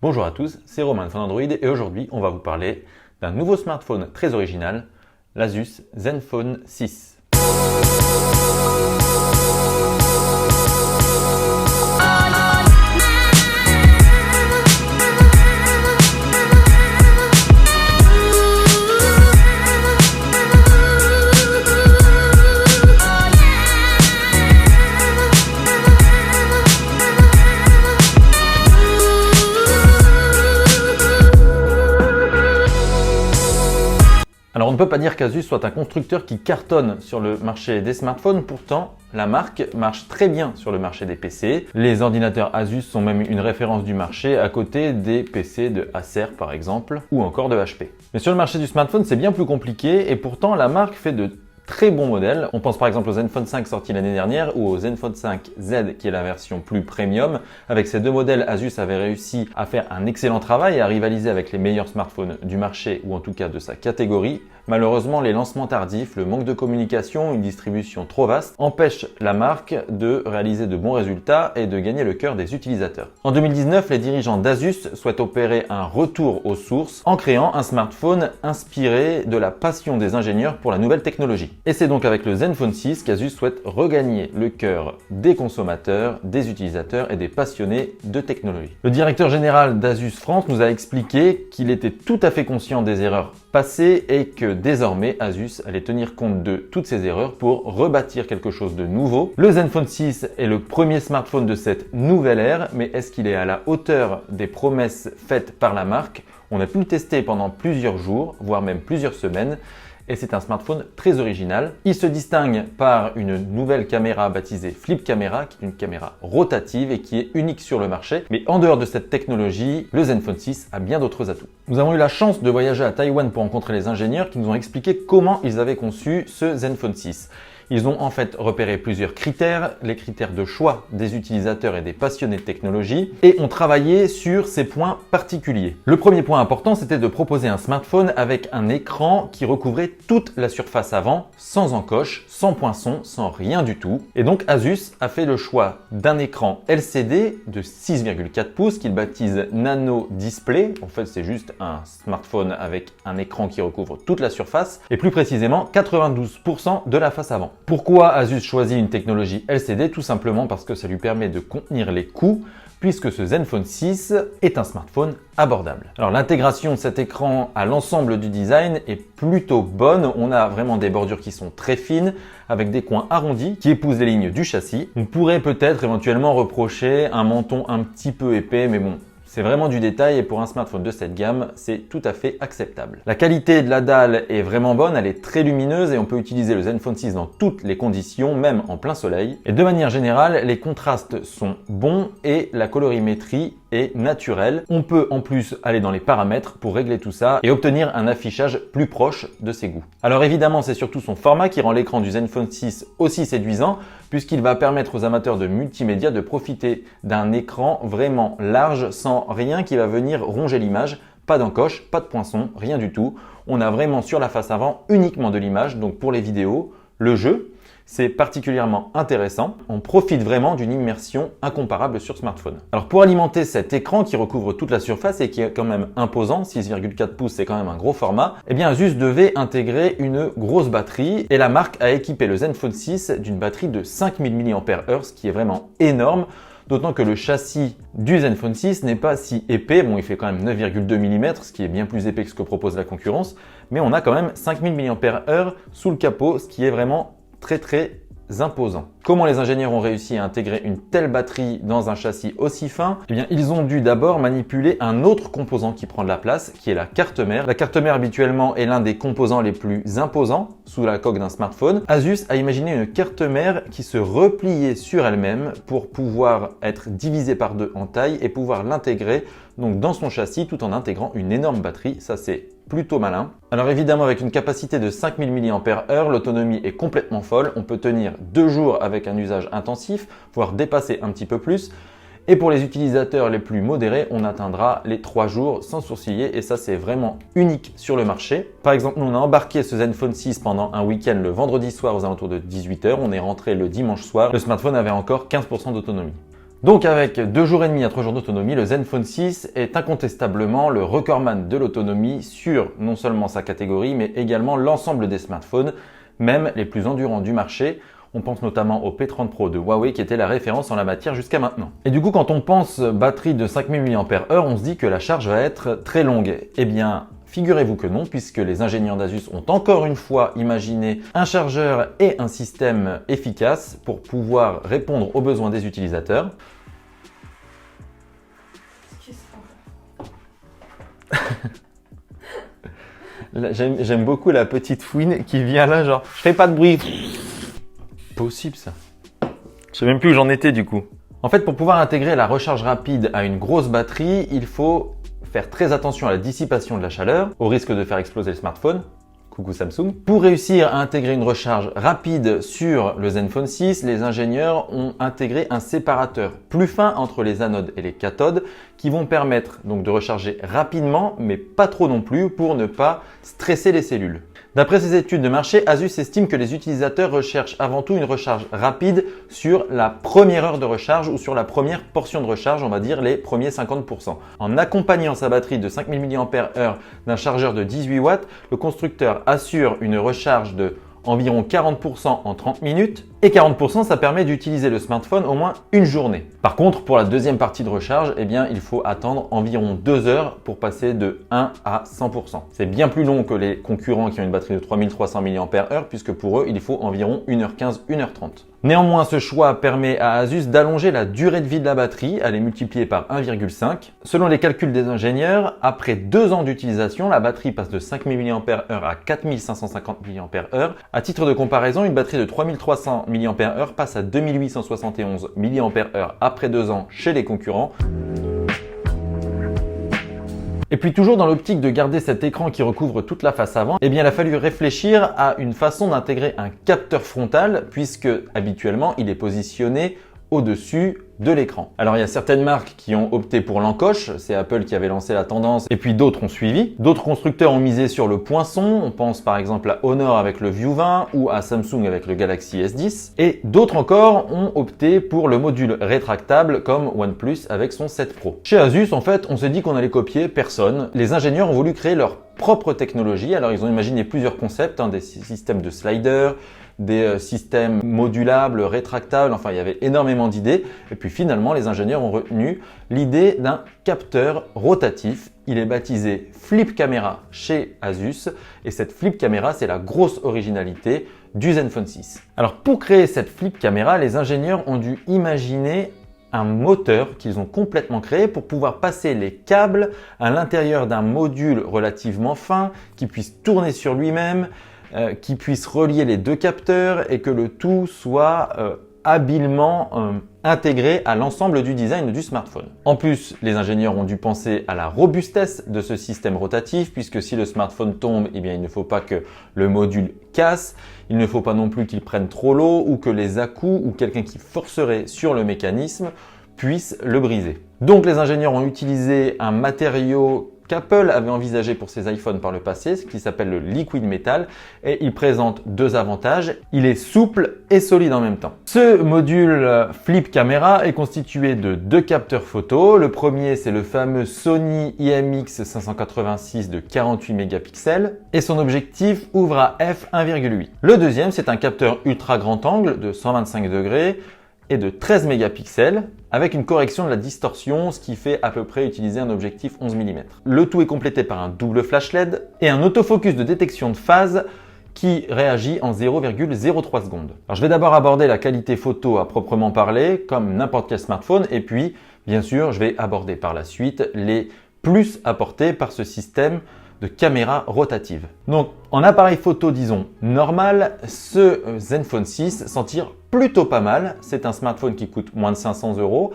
Bonjour à tous, c'est Romain de Fun-Android et aujourd'hui on va vous parler d'un nouveau smartphone très original, l'Asus Zenfone 6. Alors on ne peut pas dire qu'Asus soit un constructeur qui cartonne sur le marché des smartphones, pourtant la marque marche très bien sur le marché des PC. Les ordinateurs Asus sont même une référence du marché à côté des PC de Acer par exemple, ou encore de HP. Mais sur le marché du smartphone c'est bien plus compliqué et pourtant la marque fait de très bons modèles. On pense par exemple au Zenfone 5 sorti l'année dernière ou au Zenfone 5Z qui est la version plus premium. Avec ces deux modèles, Asus avait réussi à faire un excellent travail et à rivaliser avec les meilleurs smartphones du marché ou en tout cas de sa catégorie. Malheureusement, les lancements tardifs, le manque de communication, une distribution trop vaste empêchent la marque de réaliser de bons résultats et de gagner le cœur des utilisateurs. En 2019, les dirigeants d'Asus souhaitent opérer un retour aux sources en créant un smartphone inspiré de la passion des ingénieurs pour la nouvelle technologie. Et c'est donc avec le Zenfone 6 qu'Asus souhaite regagner le cœur des consommateurs, des utilisateurs et des passionnés de technologie. Le directeur général d'Asus France nous a expliqué qu'il était tout à fait conscient des erreurs passées et que désormais Asus allait tenir compte de toutes ces erreurs pour rebâtir quelque chose de nouveau. Le Zenfone 6 est le premier smartphone de cette nouvelle ère, mais est-ce qu'il est à la hauteur des promesses faites par la marque? On a pu le tester pendant plusieurs jours, voire même plusieurs semaines. Et c'est un smartphone très original. Il se distingue par une nouvelle caméra baptisée Flip Camera, qui est une caméra rotative et qui est unique sur le marché. Mais en dehors de cette technologie, le Zenfone 6 a bien d'autres atouts. Nous avons eu la chance de voyager à Taïwan pour rencontrer les ingénieurs qui nous ont expliqué comment ils avaient conçu ce Zenfone 6. Ils ont en fait repéré plusieurs critères, les critères de choix des utilisateurs et des passionnés de technologie, et ont travaillé sur ces points particuliers. Le premier point important, c'était de proposer un smartphone avec un écran qui recouvrait toute la surface avant, sans encoche, sans poinçon, sans rien du tout. Et donc Asus a fait le choix d'un écran LCD de 6,4 pouces qu'il baptise Nano Display. En fait, c'est juste un smartphone avec un écran qui recouvre toute la surface, et plus précisément 92% de la face avant. Pourquoi Asus choisit une technologie LCD? Tout simplement parce que ça lui permet de contenir les coûts, puisque ce Zenfone 6 est un smartphone abordable. Alors l'intégration de cet écran à l'ensemble du design est plutôt bonne. On a vraiment des bordures qui sont très fines, avec des coins arrondis qui épousent les lignes du châssis. On pourrait peut-être éventuellement reprocher un menton un petit peu épais, mais bon, c'est vraiment du détail et pour un smartphone de cette gamme, c'est tout à fait acceptable. La qualité de la dalle est vraiment bonne, elle est très lumineuse et on peut utiliser le Zenfone 6 dans toutes les conditions, même en plein soleil. Et de manière générale, les contrastes sont bons et la colorimétrie est naturelle. On peut en plus aller dans les paramètres pour régler tout ça et obtenir un affichage plus proche de ses goûts. Alors évidemment, c'est surtout son format qui rend l'écran du Zenfone 6 aussi séduisant puisqu'il va permettre aux amateurs de multimédia de profiter d'un écran vraiment large sans rien qui va venir ronger l'image. Pas d'encoche, pas de poinçon, rien du tout. On a vraiment sur la face avant uniquement de l'image. Donc pour les vidéos, le jeu, c'est particulièrement intéressant. On profite vraiment d'une immersion incomparable sur smartphone. Alors pour alimenter cet écran qui recouvre toute la surface et qui est quand même imposant, 6,4 pouces c'est quand même un gros format, eh bien Asus devait intégrer une grosse batterie et la marque a équipé le Zenfone 6 d'une batterie de 5000 mAh, ce qui est vraiment énorme. D'autant que le châssis du Zenfone 6 n'est pas si épais. Bon, il fait quand même 9,2 mm, ce qui est bien plus épais que ce que propose la concurrence. Mais on a quand même 5000 mAh sous le capot, ce qui est vraiment très imposant. Comment les ingénieurs ont réussi à intégrer une telle batterie dans un châssis aussi fin? Eh bien, ils ont dû d'abord manipuler un autre composant qui prend de la place, qui est la carte mère. La carte mère, habituellement, est l'un des composants les plus imposants sous la coque d'un smartphone. Asus a imaginé une carte mère qui se repliait sur elle-même pour pouvoir être divisée par deux en taille et pouvoir l'intégrer donc dans son châssis tout en intégrant une énorme batterie. Ça, c'est plutôt malin. Alors évidemment, avec une capacité de 5000 mAh, l'autonomie est complètement folle. On peut tenir 2 jours avec un usage intensif, voire dépasser un petit peu plus. Et pour les utilisateurs les plus modérés, on atteindra les 3 jours sans sourciller et ça c'est vraiment unique sur le marché. Par exemple, nous on a embarqué ce Zenfone 6 pendant un week-end le vendredi soir aux alentours de 18 h. On est rentré le dimanche soir. Le smartphone avait encore 15% d'autonomie. Donc avec 2 jours et demi à 3 jours d'autonomie, le Zenfone 6 est incontestablement le recordman de l'autonomie sur non seulement sa catégorie, mais également l'ensemble des smartphones, même les plus endurants du marché. On pense notamment au P30 Pro de Huawei qui était la référence en la matière jusqu'à maintenant. Et du coup, quand on pense batterie de 5000 mAh, on se dit que la charge va être très longue. Eh bien, figurez-vous que non, puisque les ingénieurs d'Asus ont encore une fois imaginé un chargeur et un système efficace pour pouvoir répondre aux besoins des utilisateurs. J'aime beaucoup la petite fouine qui vient là, genre, je fais pas de bruit. Possible ça. Je sais même plus où j'en étais du coup. En fait, pour pouvoir intégrer la recharge rapide à une grosse batterie, il faut faire très attention à la dissipation de la chaleur, au risque de faire exploser le smartphone. Coucou Samsung. Pour réussir à intégrer une recharge rapide sur le Zenfone 6, les ingénieurs ont intégré un séparateur plus fin entre les anodes et les cathodes qui vont permettre donc de recharger rapidement, mais pas trop non plus pour ne pas stresser les cellules. D'après ces études de marché, Asus estime que les utilisateurs recherchent avant tout une recharge rapide sur la première heure de recharge ou sur la première portion de recharge, on va dire les premiers 50%. En accompagnant sa batterie de 5000 mAh d'un chargeur de 18 watts, le constructeur assure une recharge de environ 40% en 30 minutes et 40% ça permet d'utiliser le smartphone au moins une journée. Par contre, pour la deuxième partie de recharge, eh bien, il faut attendre environ 2 heures pour passer de 1 à 100%. C'est bien plus long que les concurrents qui ont une batterie de 3300 mAh puisque pour eux, il faut environ 1h15, 1h30. Néanmoins, ce choix permet à Asus d'allonger la durée de vie de la batterie, à les multiplier par 1,5. Selon les calculs des ingénieurs, après 2 ans d'utilisation, la batterie passe de 5000 mAh à 4550 mAh. À titre de comparaison, une batterie de 3300 mAh passe à 2871 mAh après 2 ans chez les concurrents. Et puis toujours dans l'optique de garder cet écran qui recouvre toute la face avant, eh bien il a fallu réfléchir à une façon d'intégrer un capteur frontal puisque habituellement il est positionné au-dessus de l'écran. Alors il y a certaines marques qui ont opté pour l'encoche, c'est Apple qui avait lancé la tendance et puis d'autres ont suivi. D'autres constructeurs ont misé sur le poinçon, on pense par exemple à Honor avec le View 20 ou à Samsung avec le Galaxy S10 et d'autres encore ont opté pour le module rétractable comme OnePlus avec son 7 Pro. Chez Asus en fait on s'est dit qu'on allait copier personne. Les ingénieurs ont voulu créer leur propre technologie, alors ils ont imaginé plusieurs concepts, des systèmes de sliders, des systèmes modulables, rétractables, enfin il y avait énormément d'idées et puis finalement les ingénieurs ont retenu l'idée d'un capteur rotatif. Il est baptisé Flip Camera chez Asus et cette Flip Camera c'est la grosse originalité du Zenfone 6. Alors pour créer cette Flip Camera, les ingénieurs ont dû imaginer un moteur qu'ils ont complètement créé pour pouvoir passer les câbles à l'intérieur d'un module relativement fin qui puisse tourner sur lui-même, qui puisse relier les deux capteurs et que le tout soit habilement intégré à l'ensemble du design du smartphone. En plus, les ingénieurs ont dû penser à la robustesse de ce système rotatif puisque si le smartphone tombe, eh bien, il ne faut pas que le module casse, il ne faut pas non plus qu'il prenne trop l'eau ou que les à-coups ou quelqu'un qui forcerait sur le mécanisme puisse le briser. Donc les ingénieurs ont utilisé un matériau qu'Apple avait envisagé pour ses iPhones par le passé, ce qui s'appelle le liquid metal, et il présente 2 avantages. Il est souple et solide en même temps. Ce module Flip Camera est constitué de 2 capteurs photo. Le premier, c'est le fameux Sony IMX586 de 48 mégapixels et son objectif ouvre à f1,8. Le deuxième, c'est un capteur ultra grand angle de 125 degrés et de 13 mégapixels avec une correction de la distorsion, ce qui fait à peu près utiliser un objectif 11 mm. Le tout est complété par un double flash LED et un autofocus de détection de phase qui réagit en 0,03 secondes. Alors je vais d'abord aborder la qualité photo à proprement parler, comme n'importe quel smartphone, et puis bien sûr je vais aborder par la suite les plus apportés par ce système de caméra rotative. Donc en appareil photo disons normal, ce Zenfone 6 s'en tire plutôt pas mal. C'est un smartphone qui coûte moins de 500 €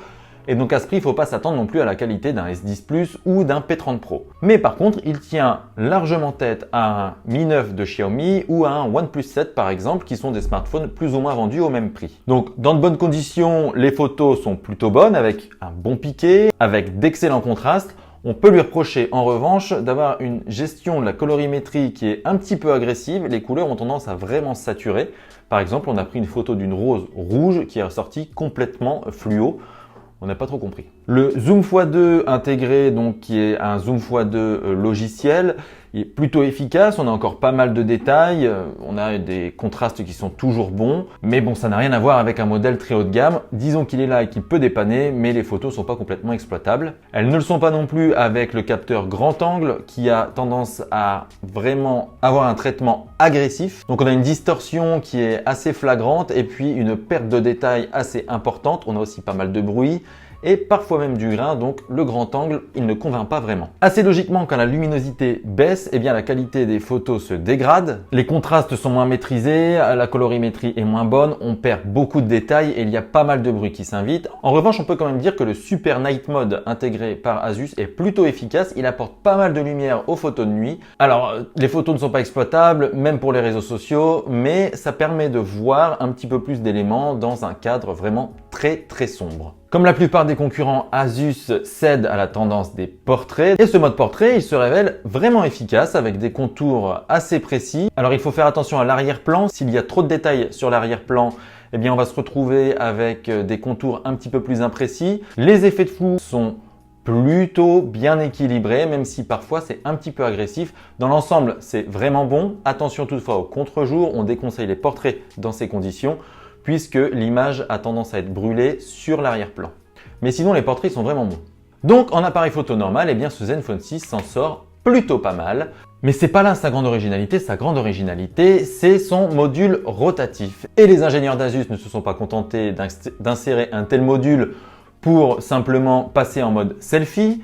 et donc à ce prix il ne faut pas s'attendre non plus à la qualité d'un S10 Plus ou d'un P30 Pro. Mais par contre il tient largement tête à un Mi 9 de Xiaomi ou à un OnePlus 7 par exemple qui sont des smartphones plus ou moins vendus au même prix. Donc dans de bonnes conditions, les photos sont plutôt bonnes avec un bon piqué, avec d'excellents contrastes. On peut lui reprocher en revanche d'avoir une gestion de la colorimétrie qui est un petit peu agressive. Les couleurs ont tendance à vraiment saturer. Par exemple, on a pris une photo d'une rose rouge qui est ressortie complètement fluo. On n'a pas trop compris. Le zoom x2 intégré, donc qui est un zoom x2 logiciel, il est plutôt efficace. On a encore pas mal de détails. On a des contrastes qui sont toujours bons. Mais bon, ça n'a rien à voir avec un modèle très haut de gamme. Disons qu'il est là et qu'il peut dépanner, mais les photos sont pas complètement exploitables. Elles ne le sont pas non plus avec le capteur grand angle qui a tendance à vraiment avoir un traitement agressif. Donc on a une distorsion qui est assez flagrante et puis une perte de détail assez importante. On a aussi pas mal de bruit et parfois même du grain, donc le grand angle, il ne convainc pas vraiment. Assez logiquement, quand la luminosité baisse, eh bien la qualité des photos se dégrade, les contrastes sont moins maîtrisés, la colorimétrie est moins bonne, on perd beaucoup de détails et il y a pas mal de bruit qui s'invite. En revanche, on peut quand même dire que le Super Night Mode intégré par Asus est plutôt efficace, il apporte pas mal de lumière aux photos de nuit. Alors, les photos ne sont pas exploitables, même pour les réseaux sociaux, mais ça permet de voir un petit peu plus d'éléments dans un cadre vraiment très sombre. Comme la plupart des concurrents, Asus cède à la tendance des portraits et ce mode portrait, il se révèle vraiment efficace avec des contours assez précis. Alors il faut faire attention à l'arrière-plan. S'il y a trop de détails sur l'arrière-plan, eh bien on va se retrouver avec des contours un petit peu plus imprécis. Les effets de flou sont plutôt bien équilibrés, même si parfois c'est un petit peu agressif. Dans l'ensemble, c'est vraiment bon. Attention toutefois au contre-jour, on déconseille les portraits dans ces conditions, puisque l'image a tendance à être brûlée sur l'arrière-plan. Mais sinon, les portraits sont vraiment bons. Donc, en appareil photo normal, eh bien, ce Zenfone 6 s'en sort plutôt pas mal. Mais c'est pas là sa grande originalité. Sa grande originalité, c'est son module rotatif. Et les ingénieurs d'Asus ne se sont pas contentés d'insérer un tel module pour simplement passer en mode selfie.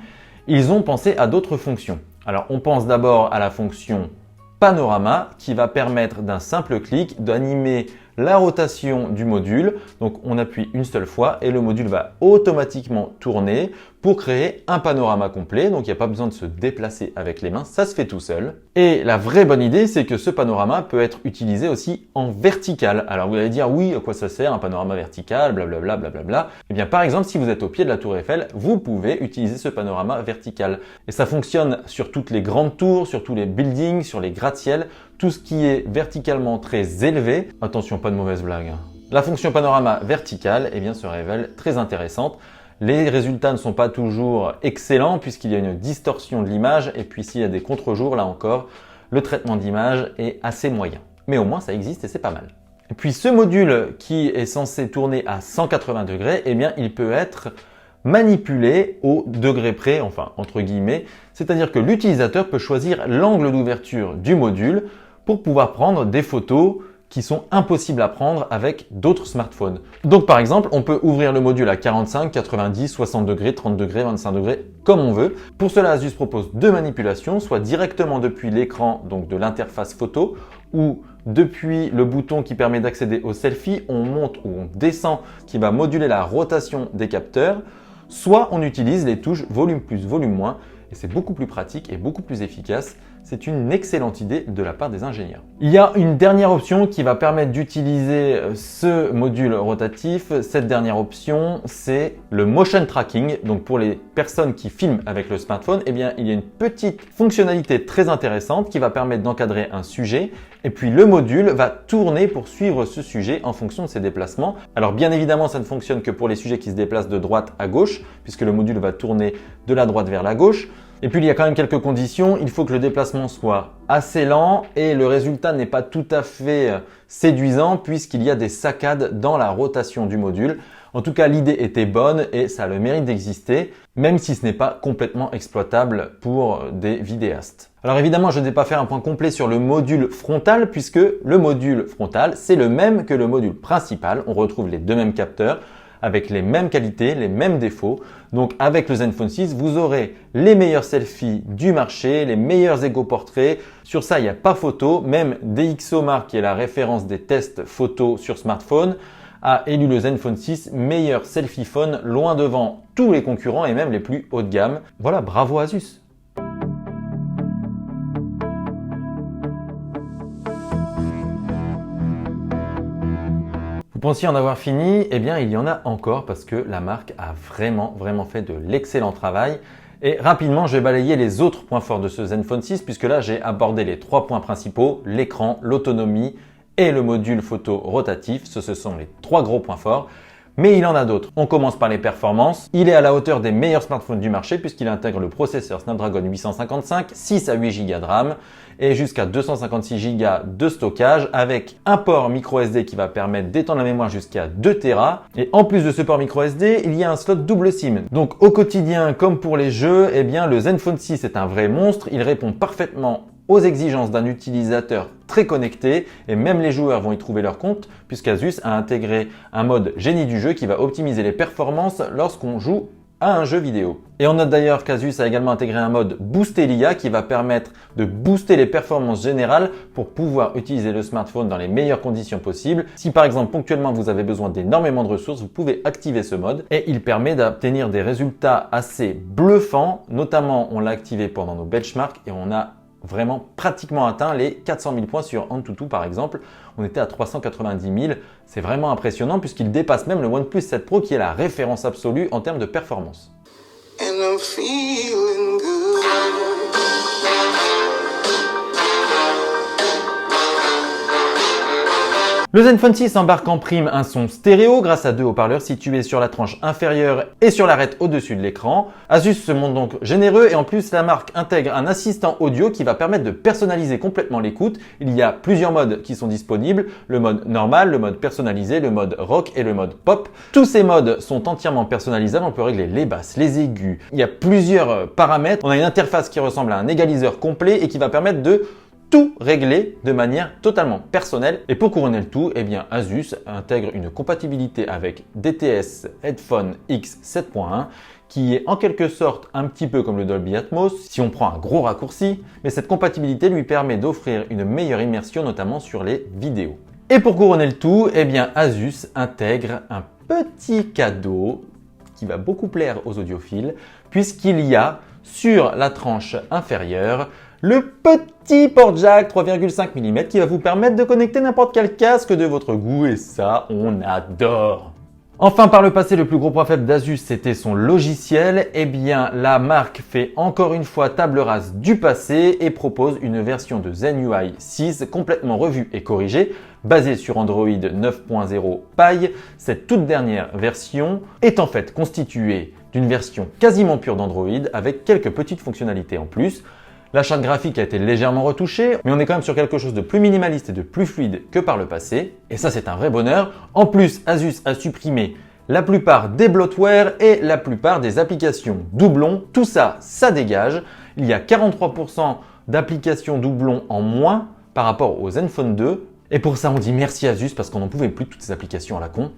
Ils ont pensé à d'autres fonctions. Alors, on pense d'abord à la fonction panorama qui va permettre d'un simple clic d'animer la rotation du module. Donc on appuie une seule fois et le module va automatiquement tourner pour créer un panorama complet. Donc il n'y a pas besoin de se déplacer avec les mains, ça se fait tout seul. Et la vraie bonne idée, c'est que ce panorama peut être utilisé aussi en vertical. Alors vous allez dire, oui, à quoi ça sert un panorama vertical, blablabla, blablabla. Eh bien par exemple, si vous êtes au pied de la tour Eiffel, vous pouvez utiliser ce panorama vertical. Et ça fonctionne sur toutes les grandes tours, sur tous les buildings, sur les gratte-ciel. Tout ce qui est verticalement très élevé, attention, pas de mauvaise blague. La fonction panorama verticale, eh bien, se révèle très intéressante. Les résultats ne sont pas toujours excellents puisqu'il y a une distorsion de l'image et puis s'il y a des contre-jours, là encore, le traitement d'image est assez moyen. Mais au moins, ça existe et c'est pas mal. Et puis ce module qui est censé tourner à 180 degrés, eh bien, il peut être manipulé au degré près, enfin entre guillemets, c'est-à-dire que l'utilisateur peut choisir l'angle d'ouverture du module pour pouvoir prendre des photos qui sont impossibles à prendre avec d'autres smartphones. Donc par exemple, on peut ouvrir le module à 45, 90, 60 degrés, 30 degrés, 25 degrés, comme on veut. Pour cela, Asus propose deux manipulations, soit directement depuis l'écran, donc de l'interface photo, ou depuis le bouton qui permet d'accéder au selfie, on monte ou on descend, qui va moduler la rotation des capteurs, soit on utilise les touches volume plus, volume moins, et c'est beaucoup plus pratique et beaucoup plus efficace. C'est une excellente idée de la part des ingénieurs. Il y a une dernière option qui va permettre d'utiliser ce module rotatif. Cette dernière option, c'est le motion tracking. Donc pour les personnes qui filment avec le smartphone, eh bien, il y a une petite fonctionnalité très intéressante qui va permettre d'encadrer un sujet. Et puis le module va tourner pour suivre ce sujet en fonction de ses déplacements. Alors bien évidemment, ça ne fonctionne que pour les sujets qui se déplacent de droite à gauche, puisque le module va tourner de la droite vers la gauche. Et puis il y a quand même quelques conditions, il faut que le déplacement soit assez lent et le résultat n'est pas tout à fait séduisant puisqu'il y a des saccades dans la rotation du module. En tout cas, l'idée était bonne et ça a le mérite d'exister, même si ce n'est pas complètement exploitable pour des vidéastes. Alors évidemment, je ne vais pas faire un point complet sur le module frontal puisque le module frontal, c'est le même que le module principal. On retrouve les deux mêmes capteurs avec les mêmes qualités, les mêmes défauts. Donc avec le Zenfone 6, vous aurez les meilleurs selfies du marché, les meilleurs égo-portraits. Sur ça, il n'y a pas photo. Même DxOMark, qui est la référence des tests photos sur smartphone, a élu le Zenfone 6 meilleur selfie phone, loin devant tous les concurrents et même les plus haut de gamme. Voilà, bravo Asus! Vous pensiez en avoir fini? Eh bien, il y en a encore parce que la marque a vraiment fait de l'excellent travail. Et rapidement, je vais balayer les autres points forts de ce Zenfone 6 puisque là, j'ai abordé les trois points principaux, l'écran, l'autonomie et le module photo rotatif. Ce sont les trois gros points forts. Mais il en a d'autres. On commence par les performances. Il est à la hauteur des meilleurs smartphones du marché puisqu'il intègre le processeur Snapdragon 855, 6 à 8 Go de RAM et jusqu'à 256 Go de stockage avec un port micro SD qui va permettre d'étendre la mémoire jusqu'à 2 Tera. Et en plus de ce port micro SD, il y a un slot double SIM. Donc au quotidien comme pour les jeux, eh bien le Zenfone 6 est un vrai monstre. Il répond parfaitement aux exigences d'un utilisateur très connecté et même les joueurs vont y trouver leur compte puisqu'Asus a intégré un mode génie du jeu qui va optimiser les performances lorsqu'on joue à un jeu vidéo. Et on note d'ailleurs qu'Asus a également intégré un mode Booster l'IA qui va permettre de booster les performances générales pour pouvoir utiliser le smartphone dans les meilleures conditions possibles. Si par exemple ponctuellement vous avez besoin d'énormément de ressources, vous pouvez activer ce mode et il permet d'obtenir des résultats assez bluffants. Notamment, on l'a activé pendant nos benchmarks et on a vraiment pratiquement atteint les 400 000 points sur Antutu par exemple. On était à 390 000. C'est vraiment impressionnant puisqu'il dépasse même le OnePlus 7 Pro qui est la référence absolue en termes de performance. And I'm feeling good. Le Zenfone 6 embarque en prime un son stéréo grâce à 2 haut-parleurs situés sur la tranche inférieure et sur l'arête au-dessus de l'écran. Asus se montre donc généreux et en plus la marque intègre un assistant audio qui va permettre de personnaliser complètement l'écoute. Il y a plusieurs modes qui sont disponibles, le mode normal, le mode personnalisé, le mode rock et le mode pop. Tous ces modes sont entièrement personnalisables, on peut régler les basses, les aigus. Il y a plusieurs paramètres. On a une interface qui ressemble à un égaliseur complet et qui va permettre de tout régler de manière totalement personnelle. Et pour couronner le tout, eh bien Asus intègre une compatibilité avec DTS Headphone X 7.1 qui est en quelque sorte un petit peu comme le Dolby Atmos si on prend un gros raccourci, mais cette compatibilité lui permet d'offrir une meilleure immersion notamment sur les vidéos. Et pour couronner le tout, eh bien Asus intègre un petit cadeau qui va beaucoup plaire aux audiophiles puisqu'il y a sur la tranche inférieure le petit port jack 3,5 mm qui va vous permettre de connecter n'importe quel casque de votre goût et ça, on adore. Enfin, par le passé, le plus gros point faible d'Asus, c'était son logiciel. Eh bien, la marque fait encore une fois table rase du passé et propose une version de Zen UI 6 complètement revue et corrigée, basée sur Android 9.0 Pie. Cette toute dernière version est en fait constituée d'une version quasiment pure d'Android avec quelques petites fonctionnalités en plus. La charte graphique a été légèrement retouchée, mais on est quand même sur quelque chose de plus minimaliste et de plus fluide que par le passé. Et ça, c'est un vrai bonheur. En plus, Asus a supprimé la plupart des bloatware et la plupart des applications doublons. Tout ça, ça dégage. Il y a 43% d'applications doublons en moins par rapport au Zenfone 2. Et pour ça, on dit merci Asus parce qu'on n'en pouvait plus de toutes ces applications à la con.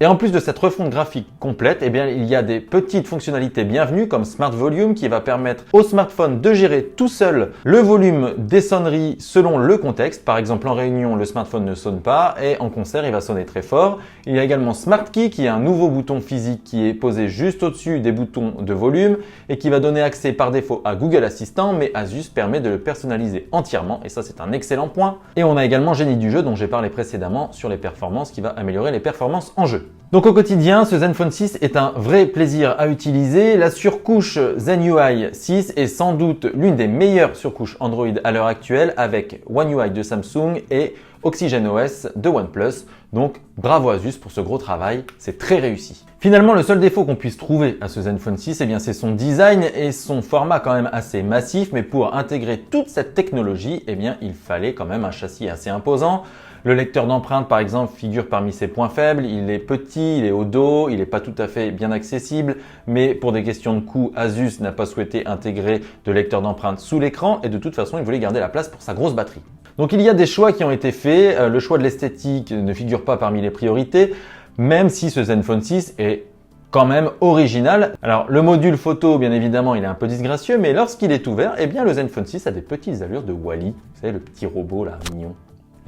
Et en plus de cette refonte graphique complète, eh bien, il y a des petites fonctionnalités bienvenues comme Smart Volume qui va permettre au smartphone de gérer tout seul le volume des sonneries selon le contexte. Par exemple, en réunion, le smartphone ne sonne pas et en concert, il va sonner très fort. Il y a également Smart Key qui est un nouveau bouton physique qui est posé juste au-dessus des boutons de volume et qui va donner accès par défaut à Google Assistant, mais Asus permet de le personnaliser entièrement et ça, c'est un excellent point. Et on a également Génie du jeu dont j'ai parlé précédemment sur les performances qui va améliorer les performances en jeu. Donc au quotidien, ce Zenfone 6 est un vrai plaisir à utiliser. La surcouche Zen UI 6 est sans doute l'une des meilleures surcouches Android à l'heure actuelle avec One UI de Samsung et OxygenOS de OnePlus. Donc bravo Asus pour ce gros travail, c'est très réussi. Finalement, le seul défaut qu'on puisse trouver à ce Zenfone 6, eh bien, c'est son design et son format quand même assez massif. Mais pour intégrer toute cette technologie, eh bien, il fallait quand même un châssis assez imposant. Le lecteur d'empreintes, par exemple, figure parmi ses points faibles. Il est petit, il est au dos, il n'est pas tout à fait bien accessible. Mais pour des questions de coût, Asus n'a pas souhaité intégrer de lecteur d'empreintes sous l'écran et de toute façon, il voulait garder la place pour sa grosse batterie. Donc il y a des choix qui ont été faits. Le choix de l'esthétique ne figure pas parmi les priorités, même si ce Zenfone 6 est quand même original. Alors le module photo, bien évidemment, il est un peu disgracieux, mais lorsqu'il est ouvert, eh bien le Zenfone 6 a des petites allures de Wall-E. Vous savez, le petit robot là, mignon.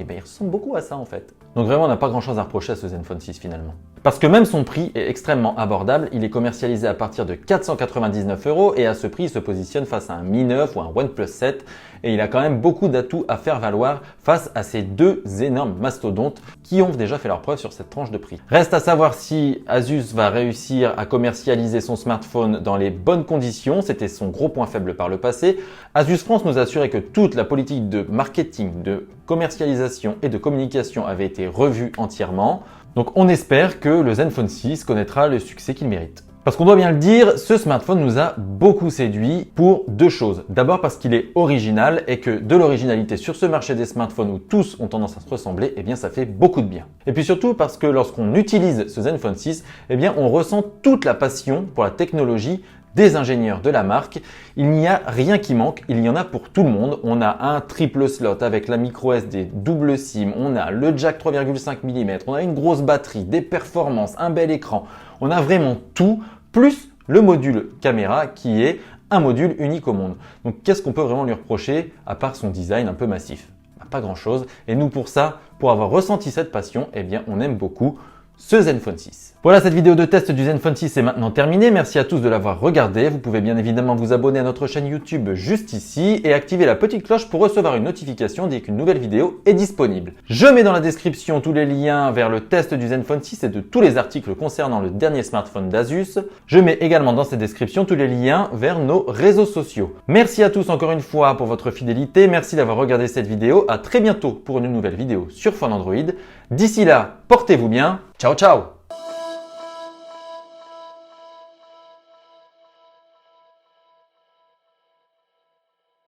Et bien il ressemble beaucoup à ça en fait. Donc vraiment, on n'a pas grand chose à reprocher à ce Zenfone 6 finalement. Parce que même son prix est extrêmement abordable, il est commercialisé à partir de 499 € et à ce prix, il se positionne face à un Mi 9 ou un OnePlus 7 et il a quand même beaucoup d'atouts à faire valoir face à ces deux énormes mastodontes qui ont déjà fait leur preuve sur cette tranche de prix. Reste à savoir si Asus va réussir à commercialiser son smartphone dans les bonnes conditions, c'était son gros point faible par le passé. Asus France nous assurait que toute la politique de marketing, de commercialisation et de communication avait été été revu entièrement. Donc on espère que le Zenfone 6 connaîtra le succès qu'il mérite. Parce qu'on doit bien le dire, ce smartphone nous a beaucoup séduit pour deux choses. D'abord parce qu'il est original et que de l'originalité sur ce marché des smartphones où tous ont tendance à se ressembler, eh bien ça fait beaucoup de bien. Et puis surtout parce que lorsqu'on utilise ce Zenfone 6, eh bien on ressent toute la passion pour la technologie des ingénieurs de la marque. Il n'y a rien qui manque, il y en a pour tout le monde. On a un triple slot avec la micro SD, double SIM, on a le jack 3,5 mm, on a une grosse batterie, des performances, un bel écran. On a vraiment tout, plus le module caméra qui est un module unique au monde. Donc qu'est-ce qu'on peut vraiment lui reprocher à part son design un peu massif? Pas grand chose. Et nous pour ça, pour avoir ressenti cette passion, eh bien on aime beaucoup ce Zenfone 6. Voilà, cette vidéo de test du Zenfone 6 est maintenant terminée. Merci à tous de l'avoir regardé. Vous pouvez bien évidemment vous abonner à notre chaîne YouTube juste ici et activer la petite cloche pour recevoir une notification dès qu'une nouvelle vidéo est disponible. Je mets dans la description tous les liens vers le test du Zenfone 6 et de tous les articles concernant le dernier smartphone d'Asus. Je mets également dans cette description tous les liens vers nos réseaux sociaux. Merci à tous encore une fois pour votre fidélité. Merci d'avoir regardé cette vidéo. À très bientôt pour une nouvelle vidéo sur Phone Android. D'ici là, portez-vous bien. Ciao, ciao!